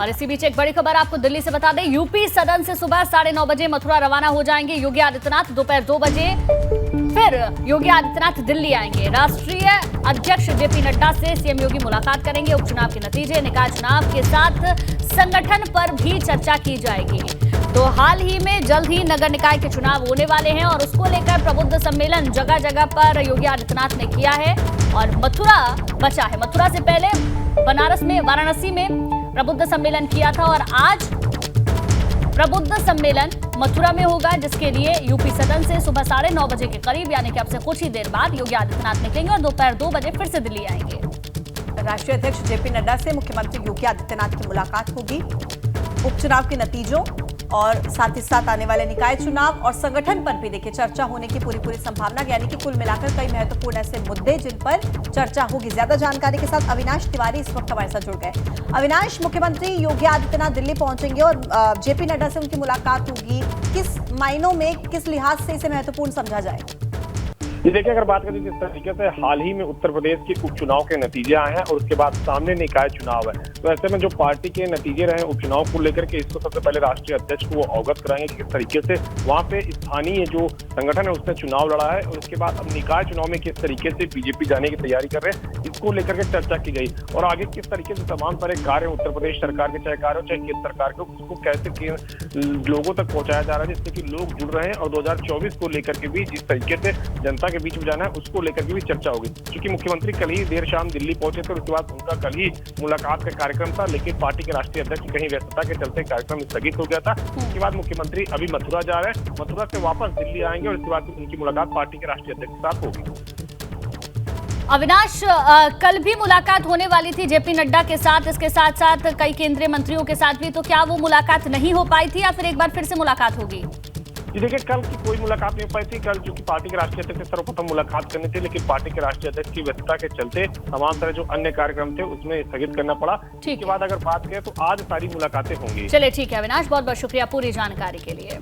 और इसी बीच एक बड़ी खबर आपको दिल्ली से बता दें, यूपी सदन से सुबह 9:30 बजे मथुरा रवाना हो जाएंगे योगी आदित्यनाथ। दोपहर 2 बजे फिर योगी आदित्यनाथ दिल्ली आएंगे। राष्ट्रीय अध्यक्ष जेपी नड्डा से सीएम योगी मुलाकात करेंगे। उपचुनाव के नतीजे, निकाय चुनाव के साथ संगठन पर भी चर्चा की जाएगी। तो हाल ही में जल्द ही नगर निकाय के चुनाव होने वाले हैं और उसको लेकर प्रबुद्ध सम्मेलन जगह जगह पर योगी आदित्यनाथ ने किया है और मथुरा बचा है। मथुरा से पहले बनारस में, वाराणसी में प्रबुद्ध सम्मेलन किया था और आज प्रबुद्ध सम्मेलन मथुरा में होगा, जिसके लिए यूपी सदन से सुबह 9:30 बजे के करीब यानी कि अब से कुछ ही देर बाद योगी आदित्यनाथ निकलेंगे और दोपहर 2 बजे फिर से दिल्ली आएंगे। राष्ट्रीय अध्यक्ष जेपी नड्डा से मुख्यमंत्री योगी आदित्यनाथ की मुलाकात होगी। उपचुनाव के नतीजों और साथ ही साथ आने वाले निकाय चुनाव और संगठन पर भी देखिए चर्चा होने की पूरी संभावना, यानी कि कुल मिलाकर कई महत्वपूर्ण ऐसे मुद्दे जिन पर चर्चा होगी। ज्यादा जानकारी के साथ अविनाश तिवारी इस वक्त हमारे साथ जुड़ गए। अविनाश, मुख्यमंत्री योगी आदित्यनाथ दिल्ली पहुंचेंगे और जेपी नड्डा से उनकी मुलाकात होगी। किस मायनों में, किस लिहाज से इसे महत्वपूर्ण समझा जाए? जी देखिए, अगर बात करें जिस तरीके से हाल ही में उत्तर प्रदेश के उपचुनाव के नतीजे आए हैं और उसके बाद सामने निकाय चुनाव है, तो ऐसे में जो पार्टी के नतीजे रहे उपचुनाव को लेकर के, इसको सबसे पहले राष्ट्रीय अध्यक्ष को अवगत कराएंगे कि किस तरीके से वहां पे स्थानीय जो संगठन है उसने चुनाव लड़ा है और उसके बाद अब निकाय चुनाव में किस तरीके से बीजेपी जाने की तैयारी कर रहे हैं, इसको लेकर के चर्चा की गई। और आगे किस तरीके से तमाम सारे कार्य उत्तर प्रदेश सरकार के, चाहे कार्य हो चाहे केंद्र सरकार के, उसको कैसे लोगों तक पहुंचाया जा रहा है जिससे कि लोग जुड़ रहे हैं और 2024 को लेकर के भी जिस तरीके से जनता के बीच में जाना है उसको लेकर के भी चर्चा होगी। क्योंकि मुख्यमंत्री कल ही देर शाम दिल्ली पहुंचे थे और उसके बाद उनका कल ही मुलाकात का कार्यक्रम था, लेकिन पार्टी के राष्ट्रीय अध्यक्ष कहीं व्यस्तता के चलते कार्यक्रम स्थगित हो गया था। उसके बाद मुख्यमंत्री अभी मथुरा जा रहे हैं, मथुरा से वापस दिल्ली आएंगे और इसके बाद उनकी मुलाकात पार्टी के राष्ट्रीय अध्यक्ष के साथ होगी। अविनाश, कल भी मुलाकात होने वाली थी जेपी नड्डा के साथ, इसके साथ साथ कई केंद्रीय मंत्रियों के साथ भी, तो क्या वो मुलाकात नहीं हो पाई थी या फिर एक बार फिर से मुलाकात होगी? जी देखिए, कल की कोई मुलाकात नहीं हो पाई थी। कल चूंकि पार्टी के राष्ट्रीय अध्यक्ष से सर्वप्रथम मुलाकात करनी थी, लेकिन पार्टी के राष्ट्रीय अध्यक्ष की व्यस्तता के चलते तमाम तरह जो अन्य कार्यक्रम थे उसमें स्थगित करना पड़ा। ठीक, के बाद अगर बात करें तो आज सारी मुलाकातें होंगी। चलिए ठीक है अविनाश, बहुत बहुत शुक्रिया पूरी जानकारी के लिए।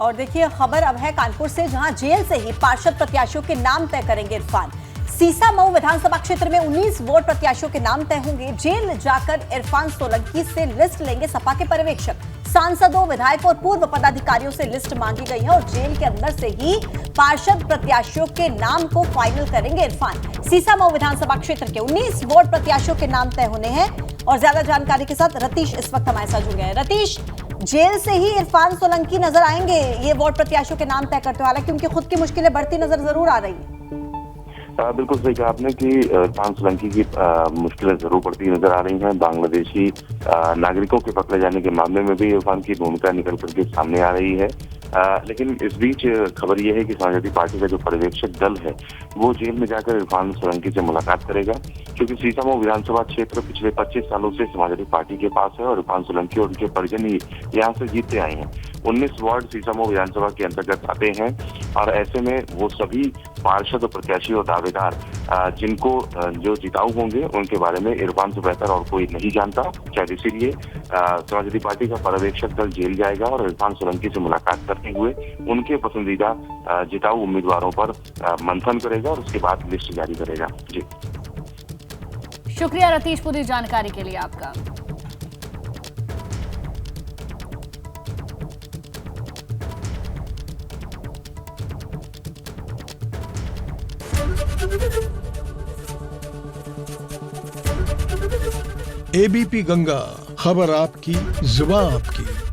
और देखिए खबर अब है कानपुर से, जहां जेल से ही पार्षद प्रत्याशियों के नाम तय करेंगे इरफान। सीसामऊ विधानसभा क्षेत्र में 19 वार्ड प्रत्याशियों के नाम तय होंगे। जेल जाकर इरफान सोलंकी से लिस्ट लेंगे सपा के पर्यवेक्षक। सांसदों, विधायकों और पूर्व पदाधिकारियों से लिस्ट मांगी गई है और जेल के अंदर से ही पार्षद प्रत्याशियों के नाम को फाइनल करेंगे इरफान। सीसामऊ विधानसभा क्षेत्र के 19 वार्ड प्रत्याशियों के नाम तय होने हैं और ज्यादा जानकारी के साथ रतीश इस वक्त हमारे साथ जुड़ गए हैं। रतीश, जेल से ही इरफान सोलंकी नजर आएंगे ये वार्ड प्रत्याशियों के नाम तय करते, हालांकि उनकी खुद की मुश्किलें बढ़ती नजर जरूर आ रही है। बिल्कुल सही कहा आपने कि इरफान सोलंकी की मुश्किलें जरूर बढ़ती नजर आ रही हैं। बांग्लादेशी नागरिकों के पकड़े जाने के मामले में भी इरफान की भूमिका निकल करके सामने आ रही है। लेकिन इस बीच खबर यह है कि समाजवादी पार्टी का जो पर्यवेक्षक दल है वो जेल में जाकर इरफान सोलंकी से मुलाकात करेगा, क्योंकि सीसामऊ विधानसभा क्षेत्र पिछले 25 सालों से समाजवादी पार्टी के पास है और इरफान सोलंकी और उनके परिजन ही यहाँ से जीतते आए हैं। 19 वार्ड सीसामऊ विधानसभा के अंतर्गत आते हैं और ऐसे में वो सभी पार्षद, प्रत्याशी और दावेदार जिनको जो जिताऊ होंगे उनके बारे में इरफान से बेहतर और कोई नहीं जानता। शायद इसीलिए समाजवादी पार्टी का पर्यवेक्षक दल जेल जाएगा और इरफान सोलंकी से मुलाकात करते हुए उनके पसंदीदा जिताऊ उम्मीदवारों पर मंथन करेगा और उसके बाद लिस्ट जारी करेगा। जी शुक्रिया रतीश पूरी जानकारी के लिए आपका। एबीपी गंगा, खबर आपकी, जुबान आपकी।